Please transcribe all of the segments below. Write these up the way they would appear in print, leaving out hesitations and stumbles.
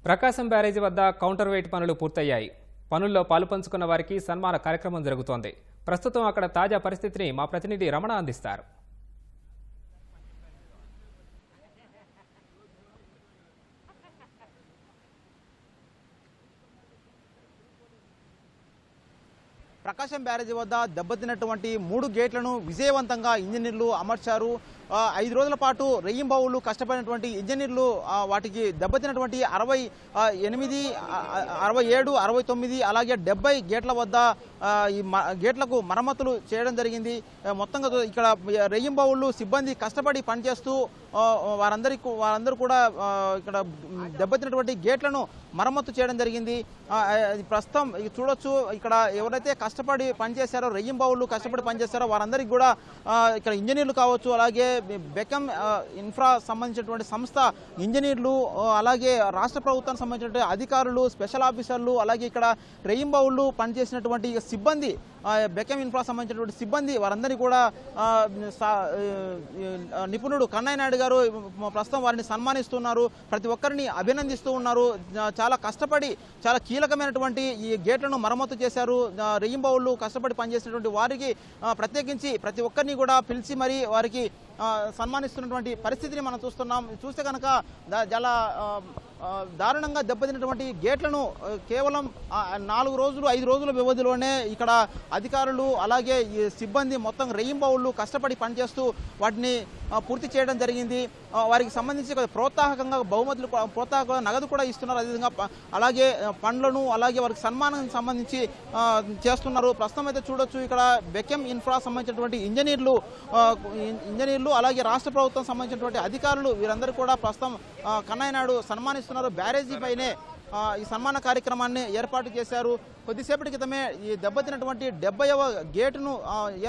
ప్రకాశం బ్యారేజీ వద్ద counter weight పనులు పూర్తయ్యాయి. పనుల్లో పాలుపంచుకున్న వారికి సన్మాన కార్యక్రమం జరుగుతోంది. ప్రస్తుతం అక్కడ తాజా పరిస్థితిని మా ప్రతినిధి రమణ అందిస్తారు. ప్రకాశం బ్యారేజీ వద్ద దెబ్బతిన్నటువంటి 3 గేట్లను విజయవంతంగా ఇంజనీర్లు అమర్చారు. 5 రోజుల పాటు రెయ్యింబావులు కష్టపడినటువంటి ఇంజనీర్లు వాటికి దెబ్బతిన్నటువంటి 68, 67, 69 అలాగే 70 గేట్ల వద్ద ఈ గేట్లకు మరమ్మతులు చేయడం జరిగింది. మొత్తంగా ఇక్కడ రెయ్యింబావులు సిబ్బంది కష్టపడి పనిచేస్తూ వారందరూ కూడా ఇక్కడ దెబ్బతిన్నటువంటి గేట్లను మరమ్మతు చేయడం జరిగింది. ప్రస్తుతం చూడొచ్చు, ఇక్కడ ఎవరైతే కష్టపడి పనిచేశారో, రెయ్యింబావులు కష్టపడి పనిచేశారో వారందరికీ కూడా ఇక్కడ ఇంజనీర్లు కావచ్చు, అలాగే బెకమ్ ఇన్ఫ్రా సంబంధించినటువంటి సంస్థ ఇంజనీర్లు, అలాగే రాష్ట్ర ప్రభుత్వానికి సంబంధించినటువంటి అధికారులు, స్పెషల్ ఆఫీసర్లు, అలాగే ఇక్కడ రెయ్యింబావులు పనిచేసినటువంటి సిబ్బంది, బెకమ్ ఇన్ఫ్రా సంబంధించినటువంటి సిబ్బంది వారందరినీ కూడా నిపుణుడు కన్నయ్య నాయుడు గారు ప్రస్తుతం వారిని సన్మానిస్తున్నారు. ప్రతి ఒక్కరిని అభినందిస్తూ ఉన్నారు. చాలా కష్టపడి చాలా కీలకమైనటువంటి ఈ గేట్లను మరమ్మతు చేశారు. రెయ్యింబావులు కష్టపడి పనిచేసినటువంటి వారికి ప్రత్యేకించి ప్రతి ఒక్కరిని కూడా పిలిచి మరీ వారికి సన్మానిస్తున్నటువంటి పరిస్థితిని మనం చూస్తున్నాం. చూస్తే కనుక చాలా దారుణంగా దెబ్బతిన్నటువంటి గేట్లను కేవలం 4 రోజులు 5 రోజుల వ్యవధిలోనే ఇక్కడ అధికారులు అలాగే ఈ సిబ్బంది మొత్తం రెయ్యింబావులు కష్టపడి పనిచేస్తూ వాటిని పూర్తి చేయడం జరిగింది. వారికి సంబంధించి ప్రోత్సాహకంగా బహుమతులు, ప్రోత్సాహక నగదు కూడా ఇస్తున్నారు. అదేవిధంగా అలాగే పండ్లను, అలాగే వారికి సన్మానానికి సంబంధించి చేస్తున్నారు. ప్రస్తుతం అయితే చూడొచ్చు, ఇక్కడ బెకమ్ ఇన్ఫ్రా సంబంధించినటువంటి ఇంజనీర్లు అలాగే రాష్ట్ర ప్రభుత్వం సంబంధించినటువంటి అధికారులు వీరందరూ కూడా ప్రస్తుతం కన్నయ్య నాయుడు సన్మానిస్తున్నారు. బ్యారేజీ పైనే ఈ సన్మాన కార్యక్రమాన్ని ఏర్పాటు చేశారు. కొద్దిసేపటి క్రితమే ఈ దెబ్బతిన్నటువంటి 70వ గేటును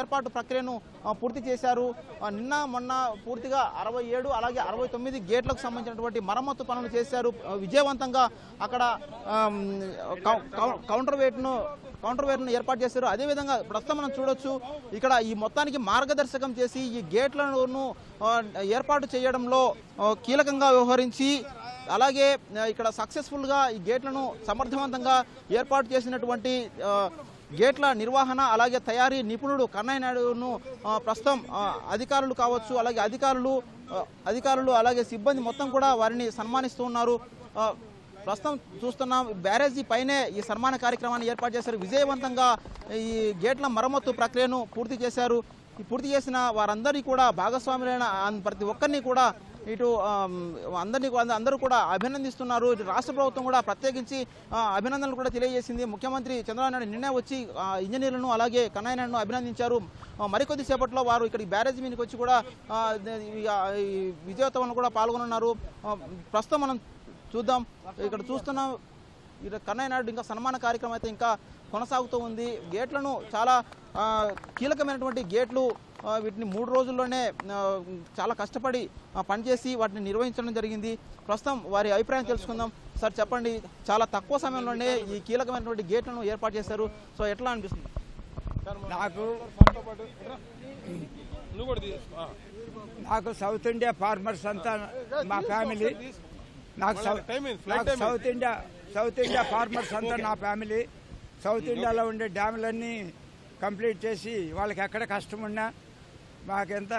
ఏర్పాటు ప్రక్రియను పూర్తి చేశారు. నిన్న మొన్న పూర్తిగా 67 అలాగే 69 గేట్లకు సంబంధించినటువంటి మరమ్మతు పనులు చేశారు. విజయవంతంగా అక్కడ కౌంటర్ వెయిట్ను ఏర్పాటు చేశారు. అదేవిధంగా ప్రస్తుతం మనం చూడొచ్చు, ఇక్కడ ఈ మొత్తానికి మార్గదర్శకం చేసి ఈ గేట్లను ఏర్పాటు చేయడంలో కీలకంగా వ్యవహరించి, అలాగే ఇక్కడ సక్సెస్ఫుల్గా ఈ గేట్లను సమర్థవంతంగా ఏర్పాటు చేసినటువంటి గేట్ల నిర్వహణ అలాగే తయారీ నిపుణుడు కన్నయ్య నాయుడును ప్రస్తుతం అధికారులు కావచ్చు, అలాగే అధికారులు అలాగే సిబ్బంది మొత్తం కూడా వారిని సన్మానిస్తూ ఉన్నారు. ప్రస్తుతం చూస్తున్నాం, బ్యారేజీ పైనే ఈ సన్మాన కార్యక్రమాన్ని ఏర్పాటు చేశారు. విజయవంతంగా ఈ గేట్ల మరమ్మతు ప్రక్రియను పూర్తి చేశారు. ఈ పూర్తి చేసిన వారందరినీ కూడా భాగస్వాములైన ప్రతి ఒక్కరిని కూడా ఇటు అందరూ కూడా అభినందిస్తున్నారు. ఇటు రాష్ట్ర ప్రభుత్వం కూడా ప్రత్యేకించి అభినందనలు కూడా తెలియజేసింది. ముఖ్యమంత్రి చంద్రబాబు నాయుడు నిన్నే వచ్చి ఇంజనీర్లను అలాగే కన్నయ్య నాయుడును అభినందించారు. మరికొద్ది సేపట్లో వారు ఇక్కడ బ్యారేజ్ మీదకి వచ్చి కూడా విజయోత్సవంలో కూడా పాల్గొనున్నారు. ప్రస్తుతం మనం చూద్దాం, ఇక్కడ చూస్తున్నాం, ఇక్కడ కన్నయ్య నాయుడు ఇంకా సన్మాన కార్యక్రమం అయితే ఇంకా కొనసాగుతూ ఉంది. గేట్లను చాలా కీలకమైనటువంటి గేట్లు, వీటిని 3 రోజుల్లోనే చాలా కష్టపడి పనిచేసి వాటిని నిర్వహించడం జరిగింది. ప్రస్తుతం వారి అభిప్రాయం తెలుసుకుందాం. సార్ చెప్పండి, చాలా తక్కువ సమయంలోనే ఈ కీలకమైనటువంటి గేట్లను ఏర్పాటు చేశారు. సో ఎట్లా అనిపిస్తుంది? నాకు సౌత్ ఇండియా ఫార్మర్స్ అంతా మా ఫ్యామిలీ. నాకు సౌత్ ఇండియా ఫార్మర్స్ అంతా నా ఫ్యామిలీ. సౌత్ ఇండియాలో ఉండే డ్యాములన్నీ కంప్లీట్ చేసి వాళ్ళకి ఎక్కడ కష్టం ఉన్నా, మాకెంత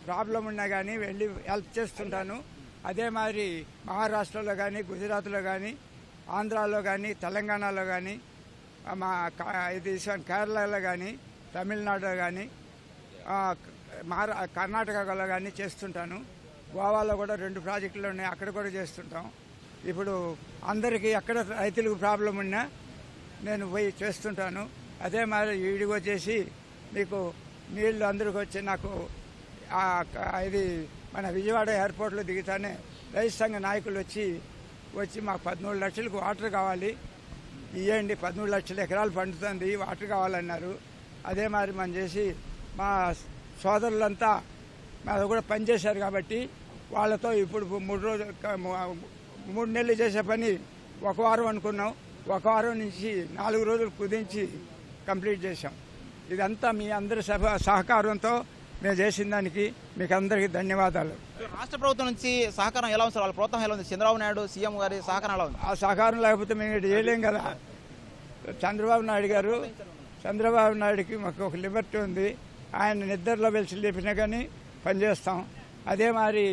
ప్రాబ్లం ఉన్నా కానీ వెళ్ళి హెల్ప్ చేస్తుంటాను. అదే మాదిరి మహారాష్ట్రలో కానీ, గుజరాత్లో కానీ, ఆంధ్రాలో కానీ, తెలంగాణలో కానీ, మా కేరళలో కానీ, తమిళనాడులో కానీ, కర్ణాటకలో కానీ చేస్తుంటాను. గోవాలో కూడా 2 ప్రాజెక్టులు ఉన్నాయి, అక్కడ కూడా చేస్తుంటాం. ఇప్పుడు అందరికీ ఎక్కడ రైతులకు ప్రాబ్లం ఉన్నా నేను పోయి చేస్తుంటాను. అదే మరి ఈడికి వచ్చేసి మీకు నీళ్లు అందరికి వచ్చి నాకు ఇది మన విజయవాడ ఎయిర్పోర్ట్లో దిగుతానే రైతు సంఘ నాయకులు వచ్చి మాకు 13 లక్షలకు వాటర్ కావాలి, ఇవ్వండి, 13 లక్షల ఎకరాలు పండుతుంది, వాటర్ కావాలన్నారు. అదే మరి మనం చేసి మా సోదరులంతా మాది కూడా పనిచేశారు కాబట్టి వాళ్ళతో ఇప్పుడు 3 నెలలు చేసే పని 1 వారం అనుకున్నాం. 1 వారం నుంచి 4 రోజులు కుదించి కంప్లీట్ చేశాం. ఇదంతా మీ అందరి సహకారంతో నేను చేసిన దానికి మీకు అందరికీ ధన్యవాదాలు. రాష్ట్ర ప్రభుత్వం నుంచి సహకారం ఎలా ఉంది సార్? వాళ్ళ ప్రోత్సాహం ఎలా ఉంది? చంద్రబాబు నాయుడు సీఎం గారి సహకారం ఎలా ఉంది? ఆ సహకారం లేకపోతే మేము ఇటు చేయలేం కదా. చంద్రబాబు నాయుడుకి మాకు ఒక లిబర్టీ ఉంది. ఆయన నిద్రలో వెలిసి లేపినా కానీ పనిచేస్తాం. అదే మరి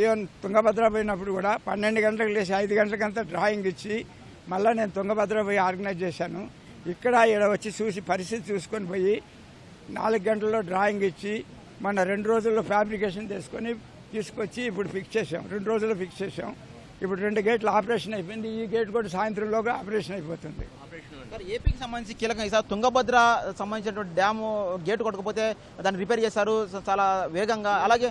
ఈవెన్ తుంగభద్ర పోయినప్పుడు కూడా 12 గంటలకు లేచి 5 గంటలకంతా డ్రాయింగ్ ఇచ్చి మళ్ళీ నేను తుంగభద్ర పోయి ఆర్గనైజ్ చేశాను. ఇక్కడ వచ్చి చూసి పరిస్థితి చూసుకొని పోయి 4 గంటల్లో డ్రాయింగ్ ఇచ్చి మన 2 రోజుల్లో ఫ్యాబ్రికేషన్ తీసుకొచ్చి ఇప్పుడు ఫిక్స్ చేసాం. 2 రోజుల్లో ఫిక్స్ చేసాం. ఇప్పుడు 2 గేట్లు ఆపరేషన్ అయిపోయింది. ఈ గేట్ కూడా సాయంత్రంలోగా ఆపరేషన్ అయిపోతుంది. ఏపీకి సంబంధించి కీలకం ఈసారి తుంగభద్ర సంబంధించినటువంటి డ్యాము గేటు కొట్టకపోతే దాన్ని రిపేర్ చేశారు చాలా వేగంగా. అలాగే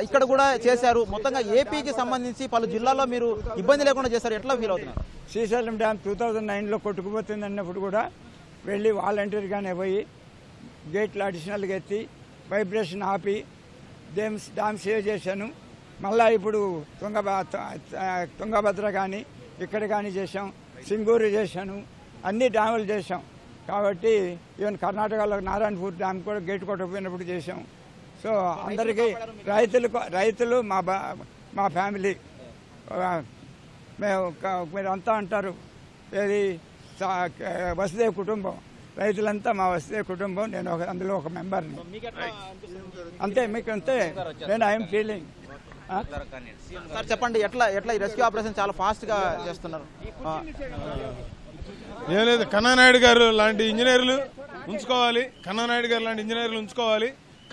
ఇక్కడ కూడా చేశారు. మొత్తంగా ఏపీకి సంబంధించి పలు జిల్లాల్లో మీరు ఇబ్బంది లేకుండా చేశారు. ఎట్లా ఫీల్ అవుతున్నారు? శ్రీశైలం డ్యామ్ 2009లో కొట్టుకుపోతుంది అన్నప్పుడు కూడా వెళ్ళి వాలంటీర్గానే పోయి గేట్లు అడిషనల్గా ఎత్తి వైబ్రేషన్ ఆపి డ్యామ్ సేవ్ చేశాను. మళ్ళీ ఇప్పుడు తుంగభద్ర కానీ ఇక్కడ కానీ చేశాం. సింగూరు చేశాను. అన్ని డ్యాములు చేశాం. కాబట్టి ఈవెన్ కర్ణాటకలో నారాయణపూర్ డ్యామ్ కూడా గేటు కొట్టకపోయినప్పుడు చేశాం. సో అందరికీ రైతులు మా ఫ్యామిలీ మీరంతా అంటారు ఏది వసుదేవ్ కుటుంబం. రైతులంతా మా వసుదేవ్ కుటుంబం. నేను అందులో ఒక మెంబర్ని. అంతే మీకు అంతే. నేను ఐఎమ్ ఫీలింగ్. సార్ చెప్పండి, ఎట్లా ఈ రెస్క్యూ ఆపరేషన్ చాలా ఫాస్ట్గా చేస్తున్నారు? ఏం లేదు, కన్నానాయుడు గారు లాంటి ఇంజనీర్లు ఉంచుకోవాలి.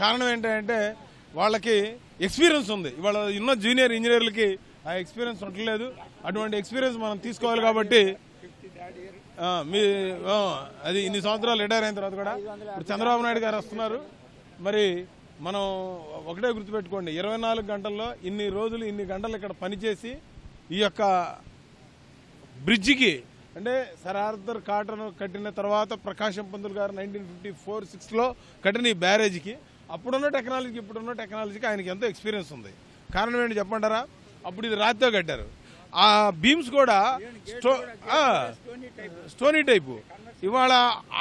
కారణం ఏంటంటే వాళ్ళకి ఎక్స్పీరియన్స్ ఉంది. ఇవాళ ఉన్న జూనియర్ ఇంజనీర్లకి ఆ ఎక్స్పీరియన్స్ ఉండలేదు. అటువంటి ఎక్స్పీరియన్స్ మనం తీసుకోవాలి. కాబట్టి అది ఇన్ని సంవత్సరాలు రిటైర్ అయిన తర్వాత కూడా ఇప్పుడు చంద్రబాబు నాయుడు గారు వస్తున్నారు. మరి మనం ఒకటే గుర్తుపెట్టుకోండి, 24 గంటల్లో ఇన్ని రోజులు ఇన్ని గంటలు ఇక్కడ పనిచేసి ఈ యొక్క బ్రిడ్జికి అంటే సర్ ఆర్థర్ కాటన్ కట్టిన తర్వాత ప్రకాశం పంతులు గారు 1954-6లో కట్టిన ఈ బ్యారేజ్కి అప్పుడున్న టెక్నాలజీకి ఇప్పుడున్న టెక్నాలజీకి ఆయనకి ఎంతో ఎక్స్పీరియన్స్ ఉంది. కారణం ఏంటి చెప్పంటారా? అప్పుడు ఇది రాతితో కట్టారు. ఆ బీమ్స్ కూడా స్టోనీ టైపు. ఇవాళ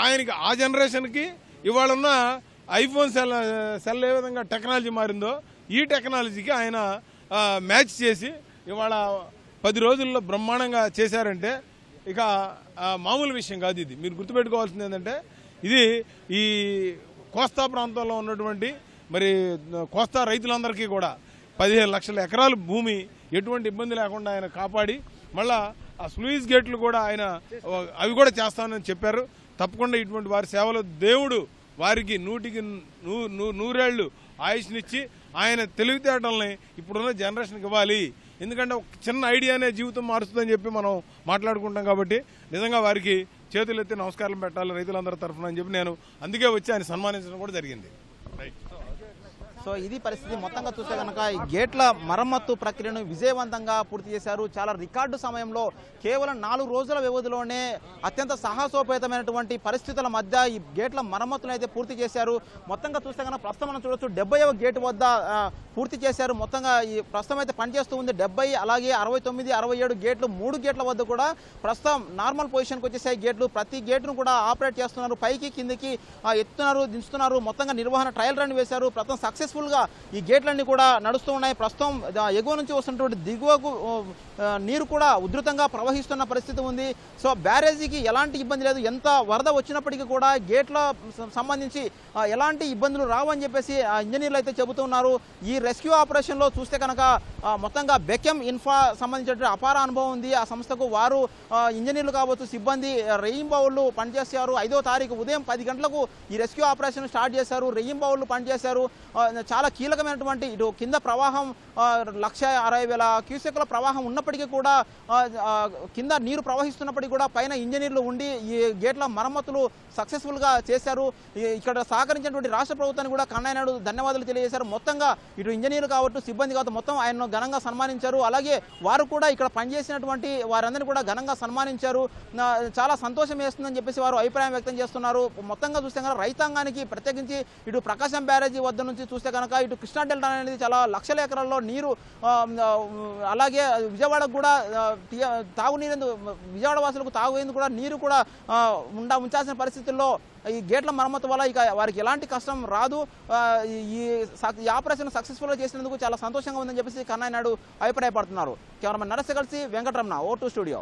ఆయనకి ఆ జనరేషన్కి ఇవాళ ఉన్న ఐఫోన్ సెల్ ఏ విధంగా టెక్నాలజీ మారిందో ఈ టెక్నాలజీకి ఆయన మ్యాచ్ చేసి ఇవాళ 10 రోజుల్లో బ్రహ్మాండంగా చేశారంటే ఇక మామూలు విషయం కాదు. ఇది మీరు గుర్తుపెట్టుకోవాల్సింది ఏంటంటే ఇది ఈ కోస్తా ప్రాంతంలో ఉన్నటువంటి మరి కోస్తా రైతులందరికీ కూడా 15 లక్షల ఎకరాల భూమి ఎటువంటి ఇబ్బంది లేకుండా ఆయన కాపాడి మళ్ళా ఆ స్లూయిస్ గేట్లు కూడా ఆయన అవి కూడా చేస్తానని చెప్పారు. తప్పకుండా ఇటువంటి వారి సేవలో దేవుడు వారికి 100 ఏళ్ళు ఆయుష్నిచ్చి ఆయన తెలివితేటల్ని ఇప్పుడున్న జనరేషన్కి ఇవ్వాలి. ఎందుకంటే ఒక చిన్న ఐడియానే జీవితం మారుస్తుందని చెప్పి మనం మాట్లాడుకుంటాం. కాబట్టి నిజంగా వారికి చేతులు ఎత్తి నమస్కారం పెట్టాలి రైతులందరి తరఫున అని చెప్పి నేను అందుకే వచ్చి ఆయన సన్మానించడం కూడా జరిగింది. సో ఇది పరిస్థితి. మొత్తంగా చూస్తే కనుక ఈ గేట్ల మరమ్మత్తు ప్రక్రియను విజయవంతంగా పూర్తి చేశారు. చాలా రికార్డు సమయంలో కేవలం 4 రోజుల వ్యవధిలోనే అత్యంత సాహసోపేతమైనటువంటి పరిస్థితుల మధ్య ఈ గేట్ల మరమ్మతులను అయితే పూర్తి చేశారు. మొత్తంగా చూస్తే కనుక ప్రస్తుతం మనం చూడొచ్చు 70వ గేటు వద్ద పూర్తి చేశారు. మొత్తంగా ఈ ప్రస్తుతం అయితే పనిచేస్తూ ఉంది 70, అలాగే 69, 67 గేట్లు. 3 గేట్ల వద్ద కూడా ప్రస్తుతం నార్మల్ పొజిషన్కి వచ్చేసాయి గేట్లు. ప్రతి గేట్ను కూడా ఆపరేట్ చేస్తున్నారు. పైకి కిందికి ఎత్తున్నారు, దించుతున్నారు. మొత్తంగా నిర్వహణ ట్రయల్ రన్ వేశారు. ప్రస్తుతం సక్సెస్ఫుల్గా ఈ గేట్లన్నీ కూడా నడుస్తూ ఉన్నాయి. ప్రస్తుతం ఎగువ నుంచి వస్తున్నటువంటి దిగువకు నీరు కూడా ఉధృతంగా ప్రవహిస్తున్న పరిస్థితి ఉంది. సో బ్యారేజీకి ఎలాంటి ఇబ్బంది లేదు. ఎంత వరద వచ్చినప్పటికీ కూడా గేట్ల సంబంధించి ఎలాంటి ఇబ్బందులు రావని చెప్పేసి ఇంజనీర్లు అయితే చెబుతున్నారు. ఈ రెస్క్యూ ఆపరేషన్లో చూస్తే కనుక మొత్తంగా బెకెం ఇన్ఫా సంబంధించిన అపార అనుభవం ఉంది ఆ సంస్థకు. వారు ఇంజనీర్లు కావచ్చు, సిబ్బంది రెయింబావుళ్ళు పనిచేశారు. 5వ తారీఖు ఉదయం 10 గంటలకు ఈ రెస్క్యూ ఆపరేషన్ స్టార్ట్ చేశారు. రెయింబావుళ్ళు పనిచేశారు. చాలా కీలకమైనటువంటి ఇటు కింద ప్రవాహం 1,60,000 క్యూసెక్ల ప్రవాహం ఉన్నప్పటికీ కూడా కింద నీరు ప్రవహిస్తున్నప్పటికీ కూడా పైన ఇంజనీర్లు ఉండి ఈ గేట్ల మరమ్మతులు సక్సెస్ఫుల్గా చేశారు. ఇక్కడ సహకరించినటువంటి రాష్ట్ర ప్రభుత్వాన్ని కూడా కన్నానాయుడు ధన్యవాదాలు తెలియజేశారు. మొత్తంగా ఇటు ఇంజనీర్లు కావచ్చు, సిబ్బంది కావచ్చు, మొత్తం ఆయనను ఘనంగా సన్మానించారు. అలాగే వారు కూడా ఇక్కడ పనిచేసినటువంటి వారందరినీ కూడా ఘనంగా సన్మానించారు. చాలా సంతోషం వేస్తుందని చెప్పేసి వారు అభిప్రాయం వ్యక్తం చేస్తున్నారు. మొత్తంగా చూస్తే రైతాంగానికి ప్రత్యేకించి ఇటు ప్రకాశం బ్యారేజీ వద్ద నుంచి చూస్తే కనుక ఇటు కృష్ణా డెల్టా అనేది చాలా లక్షల ఎకరాల్లో నీరు అలాగే విజయవాడకు కూడా తాగునీరు విజయవాడ వాసులకు తాగునేందుకు కూడా నీరు కూడా ఉంచాల్సిన పరిస్థితుల్లో ఈ గేట్ల మరమ్మతు వల్ల ఇక వారికి ఎలాంటి కష్టం రాదు. ఈ ఆపరేషన్ సక్సెస్ఫుల్గా చేసినందుకు చాలా సంతోషంగా ఉందని చెప్పేసి కన్నయ్య నాయుడు అభిప్రాయపడుతున్నారు. కెమెరామెన్ నరస కలిసి వెంకటరమణ, O2 స్టూడియో.